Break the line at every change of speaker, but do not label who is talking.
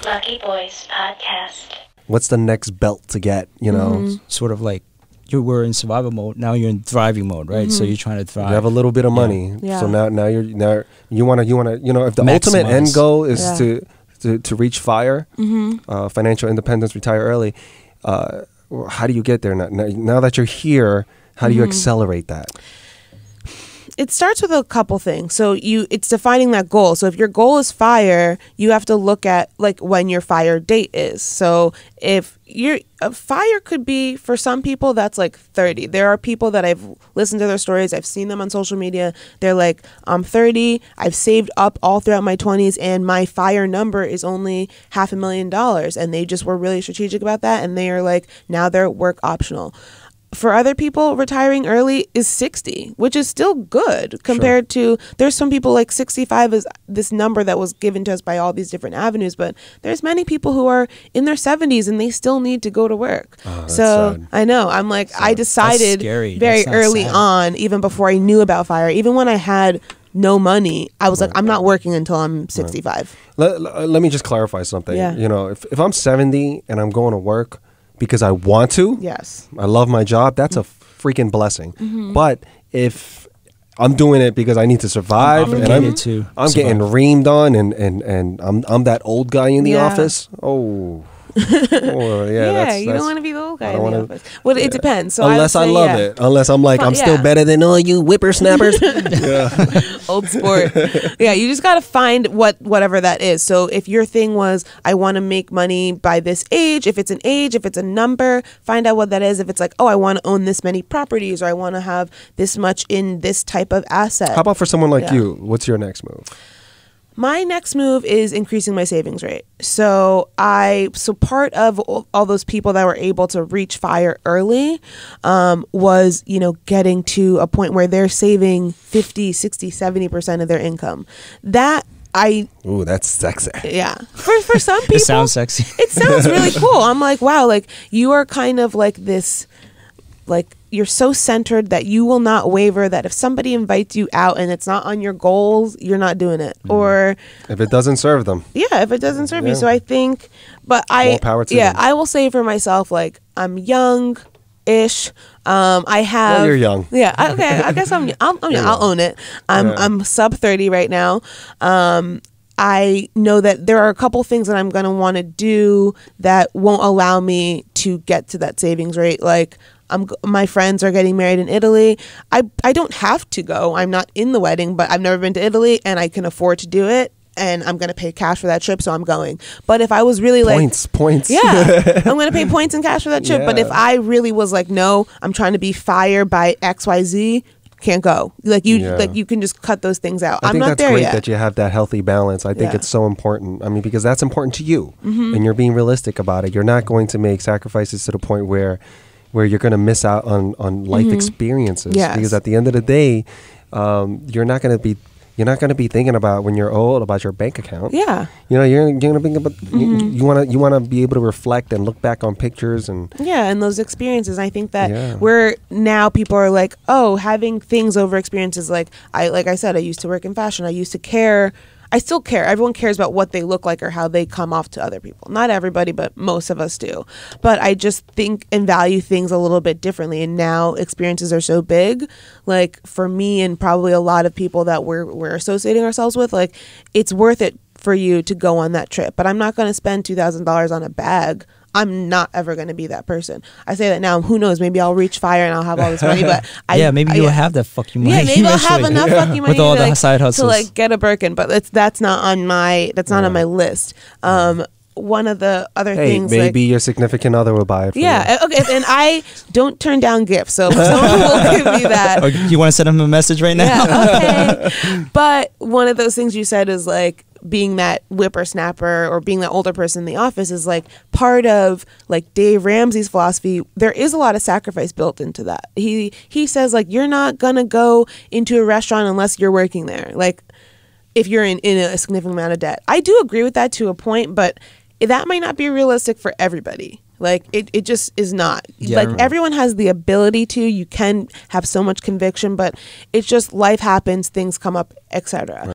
Lucky Boys Podcast.
What's the next belt to get, you know?
Sort of like you were in survival mode, now you're in thriving mode, right? So you're trying to thrive.
You have a little bit of money.
Yeah.
So now you want to, you know, if the ultimate end goal is to reach FIRE, financial independence, retire early, how do you get there? Now that you're here, how do you accelerate that?
It starts with a couple things. So it's defining that goal. So if your goal is FIRE, you have to look at like when your FIRE date is. So if FIRE could be, for some people, that's like 30. There are people that I've listened to their stories. I've seen them on social media. They're like, I'm 30. I've saved up all throughout my 20s and my FIRE number is only $500,000. And they just were really strategic about that. And they are like, now they're work optional. For other people, retiring early is 60, which is still good compared to, there's some people like 65 is this number that was given to us by all these different avenues, but there's many people who are in their 70s and they still need to go to work. So sad. I know, I'm like, I decided very early on, even before I knew about FIRE, even when I had no money, I was like, I'm not working until I'm 65.
Let me just clarify something.
Yeah.
You know, if I'm 70 and I'm going to work because I want to,
yes,
I love my job, that's a freaking blessing. But if I'm doing it because I need to survive and I'm getting reamed on and I'm that old guy in the office, you
don't want to be the old guy in the office. Well, it depends. So
unless I love it. Unless I'm like, I'm still better than all you whippersnappers.
Old sport. Yeah, you just got to find whatever that is. So if your thing was, I want to make money by this age, if it's an age, if it's a number, find out what that is. If it's like, oh, I want to own this many properties, or I want to have this much in this type of asset.
How about for someone like you? What's your next move?
My next move is increasing my savings rate. So part of all those people that were able to reach FIRE early was, getting to a point where they're saving 50, 60, 70% of their income. Ooh, that's sexy. Yeah. For some people.
It sounds sexy.
It sounds really cool. I'm like, wow, like you are kind of like this, like you're so centered that you will not waver, that if somebody invites you out and it's not on your goals, you're not doing it. Or
if it doesn't serve them.
Yeah, if it doesn't serve you. So I think, but
more power to them.
I will say for myself, like I'm young-ish. I have.
Well, you're young.
Yeah. Okay. I guess I'm I'll own it. I'm sub 30 right now. I know that there are a couple things that I'm going to want to do that won't allow me to get to that savings rate. Like my friends are getting married in Italy. I don't have to go. I'm not in the wedding, but I've never been to Italy and I can afford to do it. And I'm going to pay cash for that trip, so I'm going. But if I was really
points.
Yeah, I'm going to pay points and cash for that trip. But if I really was like, no, I'm trying to be FIRE by XYZ, can't go. Like you can just cut those things out. I'm not there yet.
I think that's great that you have that healthy balance. I think it's so important. I mean, because that's important to you, and you're being realistic about it. You're not going to make sacrifices to the point where you're going to miss out on life experiences.
Yes.
Because at the end of the day, you're not going to be thinking about when you're old about your bank account.
Yeah.
You're going to think about you want to be able to reflect and look back on pictures and
those experiences. I think that people are like, oh, having things over experiences. Like I said, I used to work in fashion. I used to care. I still care. Everyone cares about what they look like or how they come off to other people. Not everybody, but most of us do. But I just think and value things a little bit differently. And now experiences are so big. Like for me and probably a lot of people that we're associating ourselves with, like it's worth it for you to go on that trip. But I'm not going to spend $2,000 on a bag. I'm not ever going to be that person. I say that now. Who knows? Maybe I'll reach FIRE and I'll have all this money. But
maybe you'll have that fuck you money.
Yeah, maybe I'll have enough fuck you money
with all the side hustles
to like get a Birkin. But that's not on my list. One of the other things,
maybe your significant other will buy it for you.
Okay, and I don't turn down gifts, so someone will give me that.
Or you want to send them a message right now?
Yeah, okay. But one of those things you said is like being that whippersnapper or being that older person in the office is like part of like Dave Ramsey's philosophy. There is a lot of sacrifice built into that. He says like you're not gonna go into a restaurant unless you're working there. Like if you're in a significant amount of debt. I do agree with that to a point, but that might not be realistic for everybody. Like it just is not. Like everyone has the ability to. You can have so much conviction, but it's just life happens, things come up, etc.